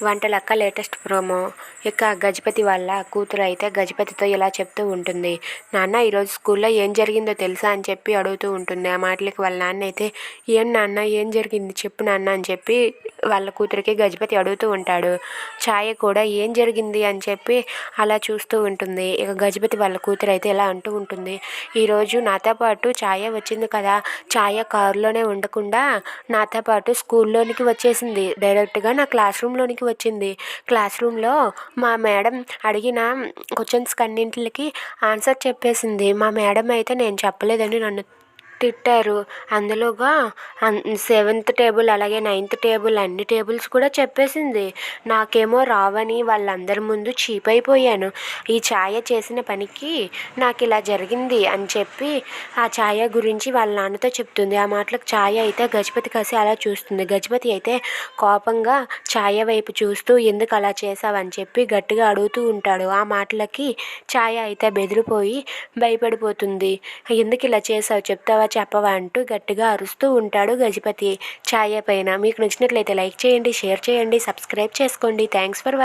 Vantalakka latest promo. ఇక గజపతి వాళ్ళ కూతురు అయితే గజపతితో ఇలా చెప్తూ ఉంటుంది. నాన్న ఈరోజు స్కూల్లో ఏం జరిగిందో తెలుసా అని చెప్పి అడుగుతూ ఉంటుంది. ఆ మాటలకి వాళ్ళ నాన్న అయితే ఏం నాన్న ఏం జరిగింది చెప్పు నాన్న అని చెప్పి వాళ్ళ కూతురికి గజపతి అడుగుతూ ఉంటాడు. ఛాయ కూడా ఏం జరిగింది అని చెప్పి అలా చూస్తూ ఉంటుంది. ఇక గజపతి వాళ్ళ కూతురు అయితే ఇలా అంటూ ఉంటుంది. ఈరోజు నాతో పాటు ఛాయ వచ్చింది కదా, ఛాయ కారులోనే ఉండకుండా నాతో పాటు స్కూల్లోనికి వచ్చేసింది. డైరెక్ట్గా నా క్లాస్ రూమ్లోనికి వచ్చింది. క్లాస్ రూమ్లో మా మేడం అడిగిన క్వశ్చన్స్ అన్నింటికి ఆన్సర్ చెప్పేసింది. మా మేడం అయితే నేను చెప్పలేదని నన్ను తిట్టారు. అందులోగా 7th టేబుల్ అలాగే 9th టేబుల్ అన్ని టేబుల్స్ కూడా చెప్పేసింది. నాకేమో రావని వాళ్ళందరి ముందు చీప్ అయిపోయాను. ఈ ఛాయ చేసిన పనికి నాకు ఇలా జరిగింది అని చెప్పి ఆ ఛాయ గురించి వాళ్ళ నాన్నతో చెప్తుంది. ఆ మాటలకు ఛాయ అయితే గజపతి కాసి అలా చూస్తుంది. గజపతి అయితే కోపంగా ఛాయ వైపు చూస్తూ ఎందుకు అలా చేసావని చెప్పి గట్టిగా అడుగుతూ ఉంటాడు. ఆ మాటలకి ఛాయ అయితే బెదిరిపోయి భయపడిపోతుంది. ఎందుకు ఇలా చేసావు చెప్తావా చెప్పవా అంటూ గట్టిగా అరుస్తూ ఉంటాడు గజపతి ఛాయ పైన. మీకు నచ్చినట్లయితే లైక్ చేయండి, షేర్ చేయండి, సబ్స్క్రైబ్ చేసుకోండి. Thanks for